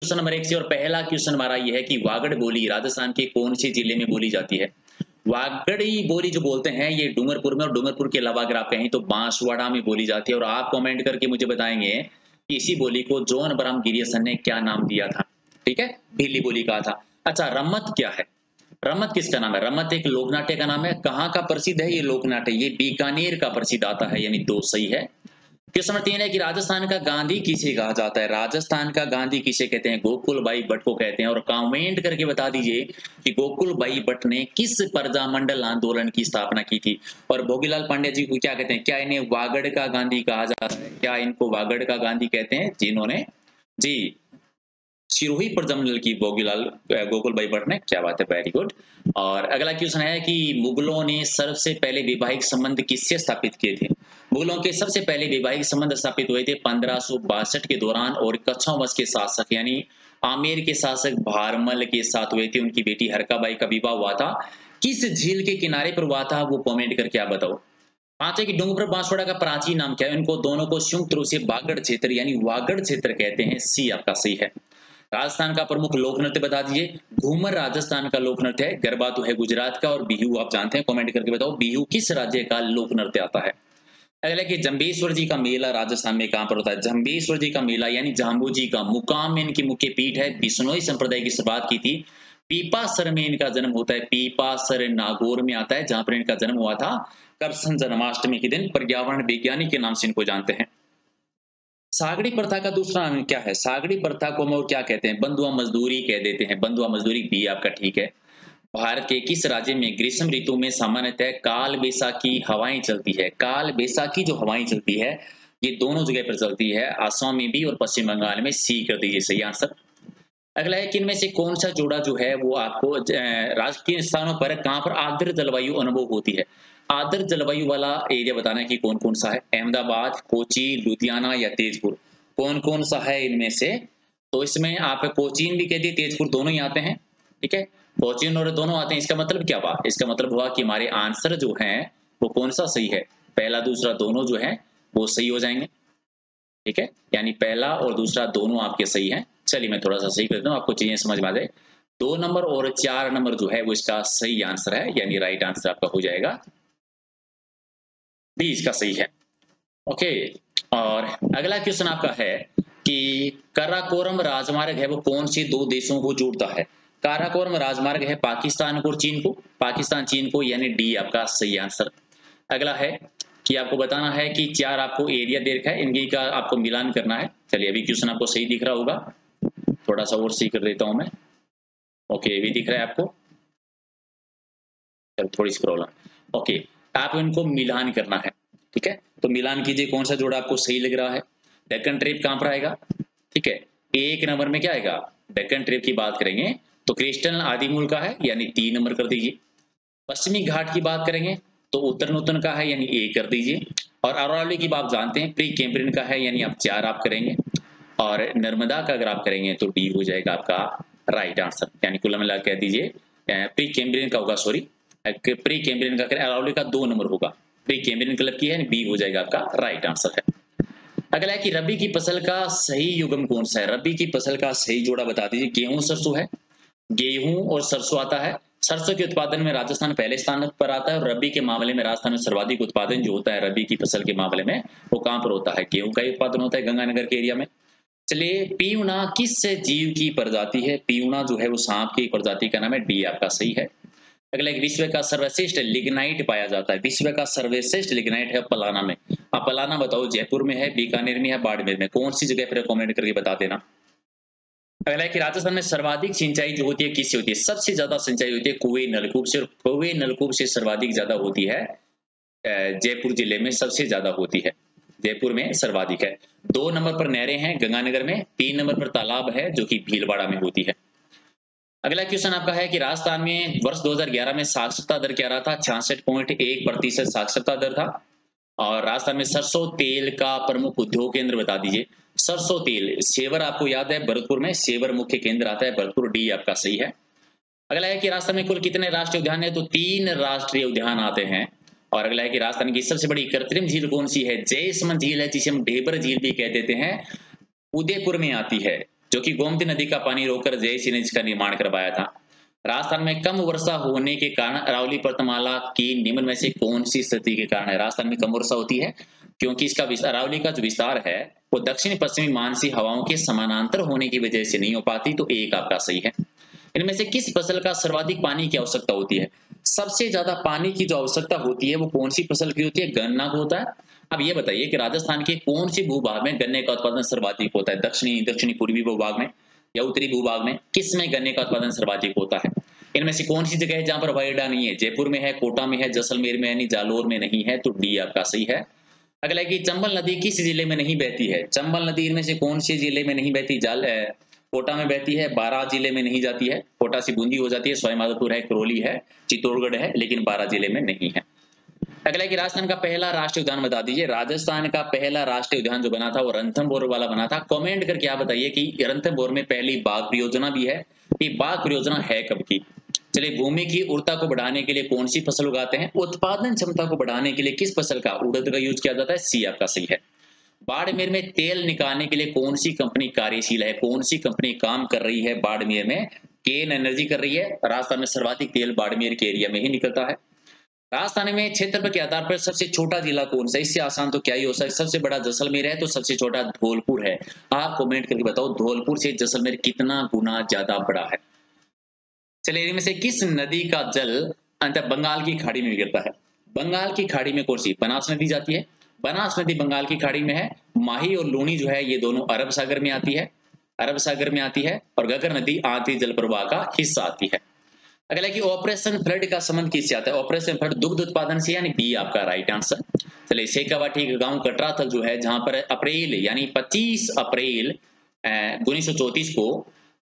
Question number 1 से और पहला क्वेश्चन हमारा ये है कि वागड़ बोली राजस्थान के कौन से जिले में बोली जाती है? वागड़ी बोली जो बोलते हैं ये डूंगरपुर में, और डूंगरपुर के अलावा अगर आप कहें तो बांसवाड़ा में बोली जाती है। और आप कमेंट करके मुझे बताएंगे कि इसी बोली को जॉन अब्राहम गिरियसन ने क्या नाम दिया था? ठीक है, भीली बोली कहा था। अच्छा, रम्मत क्या है? रम्मत किसका नाम है? रम्मत एक लोक नाट्य का नाम है। कहाँ का प्रसिद्ध है ये लोक नाट्य? ये बीकानेर का प्रसिद्ध आता है, यानी 2 सही है। क्वेश्चन नंबर 3 है कि राजस्थान का गांधी किसे कहा जाता है? राजस्थान का गांधी किसे कहते हैं? गोकुल भाई भट्ट को कहते हैं। और कमेंट करके बता दीजिए कि गोकुल भाई भट्ट ने किस प्रजामंडल आंदोलन की स्थापना की थी? और भोगीलाल पांडे जी को क्या कहते हैं? क्या इन्हें वागड़ का गांधी कहा जाता है? क्या इनको वागड़ का गांधी कहते हैं? जिन्होंने जी सिरोही प्रजमंडल की गोकुल भाई भट्ट ने। क्या बात है, वेरी गुड। और अगला क्वेश्चन है कि मुगलों ने सबसे पहले वैवाहिक संबंध किससे स्थापित किए थे? मुगलों के सबसे पहले वैवाहिक संबंध स्थापित हुए थे 1562 के दौरान, और कच्छा वंश के शासक यानी आमेर के शासक भारमल के साथ हुए थे। उनकी बेटी हरकाबाई का विवाह हुआ था। किस झील के किनारे पर हुआ था? वो कमेंट करके आप बताओ। पांच है कि डूंगरपुर बांसवाड़ा का प्राचीन नाम क्या है? इनको दोनों को संयुक्त रूप से बागड़ क्षेत्र यानी वागड़ क्षेत्र कहते हैं। सी आपका सही है। राजस्थान का प्रमुख लोक नृत्य बता दीजिए। घूमर राजस्थान का लोक नृत्य है। गरबा तो है गुजरात का, और बिहू आप जानते हैं। कमेंट करके बताओ बिहू किस राज्य का लोक नृत्य आता है? अगला कि जम्बेश्वर जी का मेला राजस्थान में कहां पर होता है? जम्बेश्वर जी का मेला यानी जाम्बू जी का मुकाम में इनकी मुख्य पीठ है। बिश्नोई संप्रदाय की शुरुआत की थी। पीपासर में इनका जन्म होता है। पीपासर नागौर में आता है, जहां पर इनका जन्म हुआ था। कृष्ण जन्माष्टमी के दिन। पर्यावरण विज्ञानी के नाम से इनको जानते हैं। सागड़ी प्रथा का दूसरा नाम क्या है? सागड़ी प्रथा को हम और क्या कहते हैं? बंधुआ मजदूरी कह देते हैं। बंधुआ मजदूरी भी आपका ठीक है। भारत के किस राज्य में ग्रीष्म ऋतु में सामान्यतः काल बैसाखी हवाएं चलती है? काल बैसाखी जो हवाएं चलती है ये दोनों जगह पर चलती है, असम में भी और पश्चिम बंगाल में। सी कर दीजिए सही आंसर। अगला है कि इनमें से कौन सा जोड़ा जो है वो आपको राज्य के स्थानों पर कहाँ पर आर्द्र जलवायु अनुभव होती है? आर्द्र जलवायु वाला एरिया बताना है कि कौन कौन सा है। अहमदाबाद, कोची, लुधियाना या तेजपुर? कौन कौन सा है इनमें से? तो इसमें आप कोचीन भी कह दिए, तेजपुर दोनों ही आते हैं। ठीक है, कोचीन और दोनों आते हैं। इसका मतलब क्या हुआ? इसका मतलब हुआ कि हमारे आंसर जो है वो कौन सा सही है? पहला दूसरा दोनों जो है वो सही हो जाएंगे। ठीक है, यानी पहला और दूसरा दोनों आपके सही हैं। चलिए मैं थोड़ा सा सही कर देता हूँ, आपको चीजें समझ में आ जाए। 2 नंबर और 4 नंबर जो है वो इसका सही आंसर है, यानी राइट आंसर आपका हो जाएगा बी, इसका सही है। ओके, और अगला क्वेश्चन आपका है कि काराकोरम राजमार्ग है वो कौन से 2 देशों को जोड़ता है? काराकोरम राजमार्ग है पाकिस्तान को और चीन को। पाकिस्तान चीन को, यानी डी आपका सही आंसर। अगला है कि आपको बताना है कि 4 आपको एरिया दे रखा है, इनकी का आपको मिलान करना है। चलिए अभी क्वेश्चन आपको सही दिख रहा होगा, थोड़ा सा और सही कर देता हूं मैं। ओके, अभी दिख रहा है आपको? चलो थोड़ी सी प्रॉब्लम। ओके, आप इनको मिलान करना है। ठीक है, तो मिलान कीजिए कौन सा जोड़ा आपको सही लग रहा है। डेक्कन ट्रिप कहां पर आएगा? ठीक है, 1 नंबर में क्या आएगा? डेक्कन ट्रिप की बात करेंगे तो क्रिस्टल आदिमूल का है, यानी 3 नंबर कर दीजिए। पश्चिमी घाट की बात करेंगे तो उत्तर नूतन का है, यानी ए कर दीजिए। और अरावली की बात जानते हैं, प्री कैम्ब्रियन का है, यानी आप 4 आप करेंगे। और नर्मदा का अगर आप करेंगे तो डी हो जाएगा आपका राइट आंसर, यानी कुल मिला कह दीजिए प्री कैम्ब्रियन का होगा, सॉरी प्री कैम्ब्रियन का करें, अरावली का 2 नंबर होगा। प्री कैम्ब्रियन क्लब की है, बी हो जाएगा आपका राइट आंसर है। अगला है कि रबी की फसल का सही युग्म कौन सा है? रबी की फसल का सही जोड़ा बता दीजिए। गेहूं सरसों है, गेहूं और सरसों आता है। सरसों के उत्पादन में राजस्थान पहले स्थान पर आता है, और रबी के मामले में राजस्थान में सर्वाधिक उत्पादन जो होता है रबी की फसल के मामले में वो कहां पर होता है? गेहूं का ही उत्पादन होता है, गंगानगर के एरिया में। चलिए, पीऊना किस जीव की प्रजाति है? पीऊना जो है वो सांप की प्रजाति का नाम है। डी आपका सही है। अगला एक विश्व का सर्वश्रेष्ठ लिग्नाइट पाया जाता है। विश्व का सर्वश्रेष्ठ लिग्नाइट है पलाना में। आप पलाना बताओ, जयपुर में है, बीकानेर में है, बाड़मेर में? कौन सी जगह पर? कमेंट करके बता देना। अगला है कि राजस्थान में सर्वाधिक सिंचाई जो होती है किससे होती है? सबसे ज्यादा सिंचाई होती है कुएं नलकूप से, और कुएं नलकूप से सर्वाधिक ज्यादा होती है जयपुर जिले में सबसे ज्यादा होती है। जयपुर में सर्वाधिक है। 2 नंबर पर नहरें हैं गंगानगर में। 3 नंबर पर तालाब है जो कि भीलवाड़ा में होती है। अगला क्वेश्चन आपका है कि राजस्थान में वर्ष 2011 में साक्षरता दर क्या रहा था? 66.1% साक्षरता दर था। और राजस्थान में सरसों तेल का प्रमुख उद्योग केंद्र बता दीजिए। सरसों तेल, सेवर आपको याद है भरतपुर में, सेवर मुख्य केंद्र आता है भरतपुर। डी आपका सही है। अगला है कि राजस्थान में कुल कितने राष्ट्रीय उद्यान है? तो 3 राष्ट्रीय उद्यान आते हैं। और अगला है कि राजस्थान की सबसे बड़ी कृत्रिम झील कौन सी है? जयसमंद झील है, जिसे हम ढेबर झील भी कह देते हैं, उदयपुर में आती है। जो कि गोमती नदी का पानी रोककर जय सिंह ने इसका निर्माण करवाया था। राजस्थान में कम वर्षा होने के कारण अरावली पर्वतमाला की निम्न में से कौन सी स्थिति के कारण है? राजस्थान में कम वर्षा होती है क्योंकि इसका अरावली का जो विस्तार है वो दक्षिण पश्चिमी मानसी हवाओं के समानांतर होने की वजह से नहीं हो पाती, तो एक आपका सही है। इनमें से किस फसल का सर्वाधिक पानी की आवश्यकता होती है? सबसे ज्यादा पानी की जो आवश्यकता होती है वो कौन सी फसल की होती है? गन्ना को होता है। अब ये बताइए कि राजस्थान के कौन सी भूभाग में गन्ने का उत्पादन सर्वाधिक होता है? दक्षिणी पूर्वी भूभाग में या उत्तरी भूभाग में? किस में गन्ने का उत्पादन सर्वाधिक होता है? इनमें से कौन सी जगह है जहां पर हवाई अड्डा नहीं है? जयपुर में है, कोटा में है, जैसलमेर में है, नहीं जालोर में नहीं है, तो डी आपका सही है। अगला है कि चंबल नदी किस जिले में नहीं बहती है? चंबल नदी इनमें से कौन से जिले में नहीं बहती? कोटा में बहती है, बारां जिले में नहीं जाती है, कोटा से बूंदी हो जाती है, सवाईमाधोपुर है, करौली है, चित्तौड़गढ़ है, लेकिन बारां जिले में नहीं है। अगला है कि राजस्थान का पहला राष्ट्रीय उद्यान बता दीजिए। राजस्थान का पहला राष्ट्रीय उद्यान जो बना था वो रणथंभौर वाला बना था। कमेंट करके आप बताइए कि रणथंभौर में पहली बाघ परियोजना भी है। ये बाघ परियोजना है कब की? चलिए, भूमि की उर्वरता को बढ़ाने के लिए कौन सी फसल उगाते हैं? उत्पादन क्षमता को बढ़ाने के लिए किस फसल का, उड़द का यूज किया जाता है? सी आपका सही है। बाड़मेर में तेल निकालने के लिए कौन सी कंपनी कार्यशील है? कौन सी कंपनी काम कर रही है बाड़मेर में? केन एनर्जी कर रही है। राजस्थान में सर्वाधिक तेल बाड़मेर के एरिया में ही निकलता है। राजस्थान में क्षेत्रफल के आधार पर सबसे छोटा जिला कौन सा? इससे आसान तो क्या ही हो सकता है। सबसे बड़ा जैसलमेर है तो सबसे छोटा धौलपुर है। आप कमेंट करके बताओ धौलपुर से जैसलमेर कितना गुना ज्यादा बड़ा है। चलिए, इनमें से किस नदी का जल अंत बंगाल की खाड़ी में गिरता है? बंगाल की खाड़ी में कौन सी? बनास नदी जाती है। बनास नदी बंगाल की खाड़ी में है। माही और लूनी जो है ये दोनों अरब सागर में आती है, अरब सागर में आती है। और घग्गर नदी आती जल प्रवाह का हिस्सा आती है। अगला कि ऑपरेशन फ्लड का संबंध किससे आता है? ऑपरेशन फ्लड दुग्ध उत्पादन से, यानी बी आपका राइट आंसर। चलिए, शेखावाटी गांव कटराथल जो है जहां पर अप्रैल यानी 25 अप्रैल 1934 को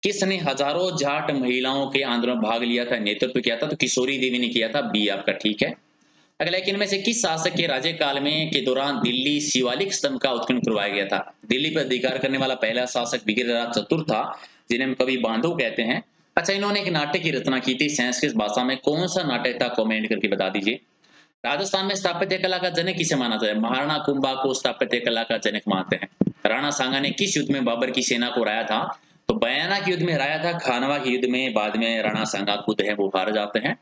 किसने हजारों जाट महिलाओं के आंदोलन भाग लिया था, नेतृत्व किया था? तो किशोरी देवी ने किया था, बी आपका ठीक है। अगला कि इनमें से किस शासक के राज्यकाल में के दौरान दिल्ली शिवालिक स्तंभ का उत्खनन करवाया गया था? दिल्ली पर अधिकार करने वाला पहला शासक विग्रहराज चतुर्थ था, जिन्हें हम कवि बांधव कहते हैं। अच्छा, इन्होंने एक नाटक की रचना की थी संस्कृत भाषा में। कौन सा नाटक था? कमेंट करके बता दीजिए। राजस्थान में स्थापत्य कला का जनक किसे माना जाता है? महाराणा कुंभा को स्थापत्य कला का जनक मानते हैं। राणा सांगा ने किस युद्ध में बाबर की सेना को हराया था? तो बयाना के युद्ध में हराया था। खानवा के युद्ध में बाद में राणा सांगा खुद है वो हार जाते हैं।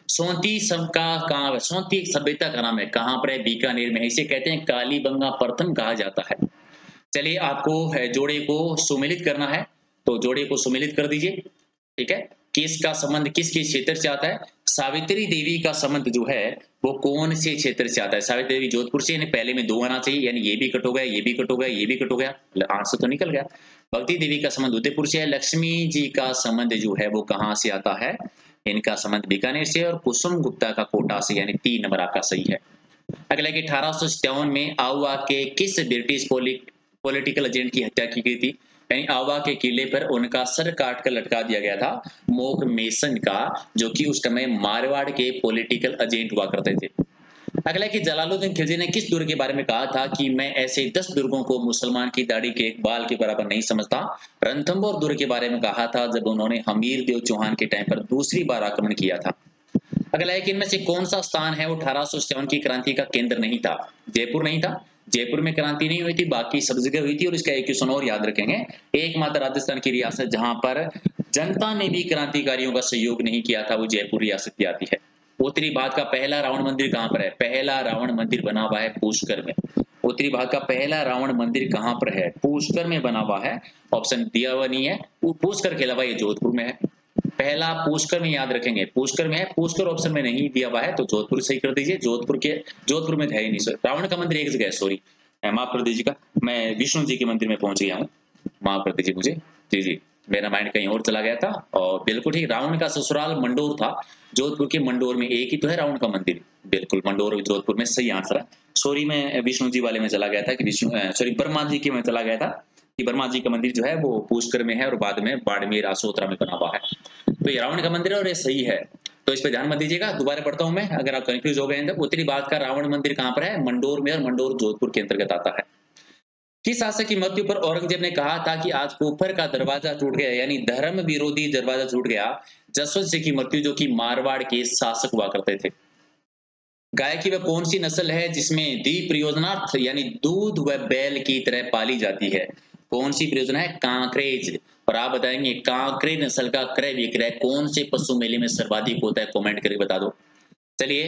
सोंती सबका कहाँ? सोंती एक सभ्यता का नाम है, कहाँ पर है? बीकानेर में है। इसे कहते हैं कालीबंगा प्रथम कहा जाता है। चलिए, आपको जोड़े को सुमेलित करना है तो जोड़े को सुमेलित कर दीजिए। ठीक है, किसका संबंध किस किस क्षेत्र से आता है? सावित्री देवी का संबंध जो है वो कौन से क्षेत्र से आता है? सावित्री देवी जोधपुर से, यानी पहले में 2 आना चाहिए, यानी ये भी कट हो गया, ये भी कट हो गया, ये भी कट हो गया, आंसर तो निकल गया। भक्ति देवी का संबंध उदयपुर से है। लक्ष्मी जी का संबंध जो है वो कहाँ से आता है? इनका संबंध बीकानेर से। और कुसुम गुप्ता का कोटा से, यानी 3 नंबर आपका सही है। अगला कि 1857 में आउवा के किस ब्रिटिश पॉलिटिकल एजेंट की हत्या की गई थी? यानी आवा के किले पर उनका सर काट कर लटका दिया गया था, मोक मेसन का, जो कि उस समय मारवाड़ के पॉलिटिकल एजेंट हुआ करते थे। अगला कि जलालुद्दीन खिलजी ने किस दुर्ग के बारे में कहा था कि मैं ऐसे 10 दुर्गों को मुसलमान की दाढ़ी के एक बाल के बराबर नहीं समझता? रणथंभौर दुर्ग के बारे में कहा था जब उन्होंने हमीर देव चौहान के टाइम पर दूसरी बार आक्रमण किया था। अगला है कि इनमें से कौन सा स्थान है वो 1857 की क्रांति का केंद्र नहीं था? जयपुर नहीं था। जयपुर में क्रांति नहीं हुई थी, बाकी सब जगह हुई थी। और इसका एक क्वेश्चन और याद रखेंगे, एकमात्र राजस्थान की रियासत जहां पर जनता ने भी क्रांतिकारियों का सहयोग नहीं किया था वो जयपुर रियासत की आती है। उत्तरी भारत का पहला रावण मंदिर कहां पर है? पहला रावण मंदिर बना हुआ है पुष्कर में। उत्तरी भारत का पहला रावण मंदिर कहां पर है? पुष्कर में बना हुआ है। ऑप्शन दिया हुआ नहीं है, पुष्कर के अलावा ये जोधपुर में है। पहला पुष्कर में याद रखेंगे, पुष्कर में है। पुष्कर ऑप्शन में नहीं दिया हुआ है तो जोधपुर सही कर दीजिए। जोधपुर में है ही नहीं सर। रावण का मंदिर एक जगह है, सॉरी, माफ कर दीजिएगा, मैं विष्णु जी के मंदिर में पहुंच गया हूँ, माफ कर दीजिए मुझे। जी जी, मेरा माइंड कहीं और चला गया था। और बिल्कुल ठीक, रावण का ससुराल मंडोर था। जोधपुर के मंडोर में एक ही तो है रावण का मंदिर। बिल्कुल, मंडोर जोधपुर में सही आंसर है। सॉरी, मैं विष्णु जी वाले में चला गया था कि सॉरी ब्रह्मा जी के में चला गया था कि ब्रह्मा जी का मंदिर जो है वो पुष्कर में है और बाद में बाड़मेर आसोतरा में बना हुआ है। तो ये रावण का मंदिर है और ये सही है, तो इस पर ध्यान मत दीजिएगा। दोबारा पढ़ता हूं मैं, अगर आप कंफ्यूज हो गए हैं तो। उत्तरी भारत का रावण मंदिर कहां पर है? मंडोर में, और मंडोर जोधपुर के अंतर्गत आता है। किस शासक की मृत्यु पर औरंगजेब ने कहा था कि आज कुफर का दरवाजा टूट गया, यानी धर्म विरोधी दरवाजा टूट गया? जसवंत सिंह की मृत्यु, जो कि मारवाड़ के शासक हुआ करते थे। गाय की वह कौन सी नस्ल है जिसमें द्वीप प्रयोजनार्थ यानी दूध व बैल की तरह पाली जाती है? कौन सी परियोजना है? कांकरेज। और आप बताएंगे कांकरे नस्ल का क्रय विक्रय कौन से पशु मेले में सर्वाधिक होता है, कमेंट करके बता दो। चलिए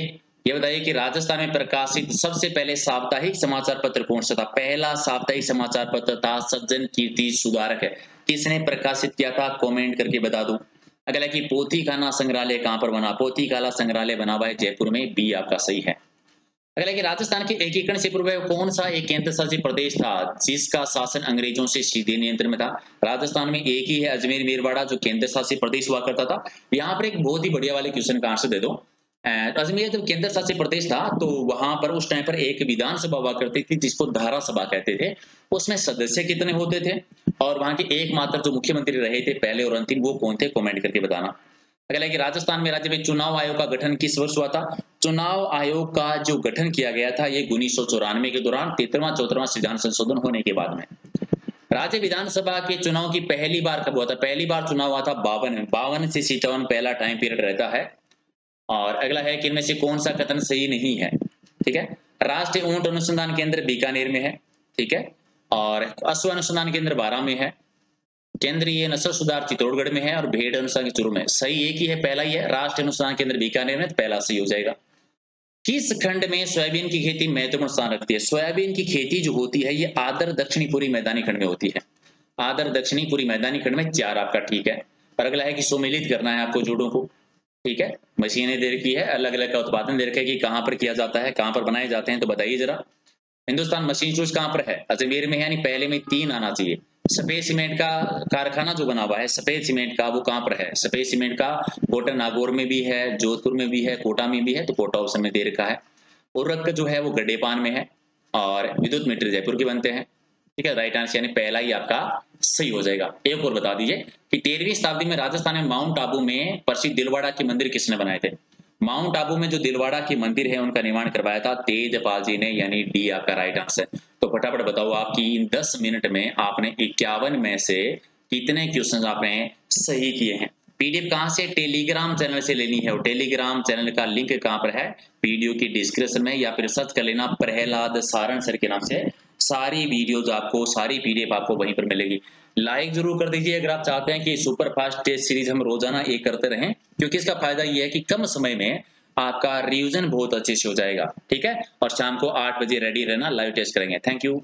ये बताइए कि राजस्थान में प्रकाशित सबसे पहले साप्ताहिक समाचार पत्र कौन सा था? पहला साप्ताहिक समाचार पत्र था सज्जन कीर्ति सुधारक है। किसने प्रकाशित किया था, कमेंट करके बता दो। अगला कि पोथीखाना संग्रहालय कहां पर बना? पोथीखाना संग्रहालय बना हुआ है जयपुर में, बी आपका सही है। अगला कि राजस्थान के एकीकरण से पूर्व कौन सा एक केंद्र शासित प्रदेश था जिसका शासन अंग्रेजों से सीधे नियंत्रण में था? राजस्थान में एक ही है, अजमेर मेरवाड़ा, जो केंद्र शासित प्रदेश हुआ करता था। यहाँ पर एक बहुत ही बढ़िया वाले क्वेश्चन का आंसर दे दो। अजमेर जब केंद्र शासित प्रदेश था तो वहां पर उस टाइम पर एक विधानसभा हुआ करती थी जिसको धारा सभा कहते थे। उसमें सदस्य कितने होते थे और वहां के एकमात्र जो मुख्यमंत्री रहे थे पहले और अंतिम, वो कौन थे, कमेंट करके बताना। अगला कि राजस्थान में राज्य में चुनाव आयोग का गठन किस वर्ष हुआ था? चुनाव आयोग का जो गठन किया गया था ये 1994 के दौरान 13वां 14वां संविधान संशोधन होने के बाद में। राज्य विधानसभा के चुनाव की पहली बार कब हुआ था? पहली बार चुनाव हुआ था 52 से 57 पहला टाइम पीरियड रहता है। और अगला है कि इनमें से कौन सा कथन सही नहीं है? ठीक है, राष्ट्रीय ऊंट अनुसंधान केंद्र बीकानेर में है, ठीक है, और अश्व अनुसंधान केंद्र बारां में है, केंद्रीय नस्ल सुधार चित्तौड़गढ़ में है और भेड़ अनुसंधान चूरू में। सही एक ही है, पहला ही है, राष्ट्रीय अनुसंधान केंद्र बीकानेर में, तो पहला सही हो जाएगा। किस खंड में सोयाबीन की खेती महत्वपूर्ण स्थान रखती है? सोयाबीन की खेती जो होती है ये आदर दक्षिणी पूरी मैदानी खंड में होती है। आदर दक्षिणी पूरी मैदानी खंड में 4 आपका ठीक है। और अगला है कि सुमेलित करना है आपको जोड़ों को, ठीक है, मशीनें दे रखी है, अलग अलग का उत्पादन दे रखा है कि कहां पर किया जाता है, कहां पर बनाए जाते हैं, तो बताइए जरा। हिंदुस्तान मशीन शूज कहां पर है? अजमेर में है, यानी पहले में 3 आना चाहिए। सफेद सीमेंट का कारखाना जो बना हुआ है सफेद सीमेंट का, वो कहां पर है? सफेद सीमेंट का कोटा नागौर में भी है, जोधपुर में भी है, कोटा में भी है, तो कोटा ऑप्शन में दे रखा है। उर्वरक जो है वो गड्ढेपान में है और विद्युत मीटर जयपुर के बनते हैं, ठीक है, राइट आंसर यानी पहला ही आपका सही हो जाएगा। एक और बता दीजिए कि 13वीं शताब्दी में राजस्थान में माउंट आबू में प्रसिद्ध दिलवाड़ा के मंदिर किसने बनाए थे? माउंट आबू में जो दिलवाड़ा के मंदिर है उनका निर्माण करवाया था तेजपाल जी ने, यानी डी आपका राइट आंसर। तो फटाफट बताओ आपकी इन 10 मिनट में आपने 51 में से कितने क्वेश्चन आपने सही किए हैं? पीडीएफ कहां से? टेलीग्राम चैनल से लेनी है और टेलीग्राम चैनल का लिंक कहां पर है? वीडियो की डिस्क्रिप्शन में, या फिर सर्च कर लेना प्रहलाद सारण सर के नाम से। सारी वीडियोज आपको, सारी पीडीएफ आपको वहीं पर मिलेगी। लाइक जरूर कर दीजिए अगर आप चाहते हैं कि सुपर फास्ट टेस्ट सीरीज हम रोजाना एक करते रहें, क्योंकि इसका फायदा ये है कि कम समय में आपका रिवीजन बहुत अच्छे से हो जाएगा, ठीक है। और शाम को 8 बजे रेडी रहना, लाइव टेस्ट करेंगे। Thank you.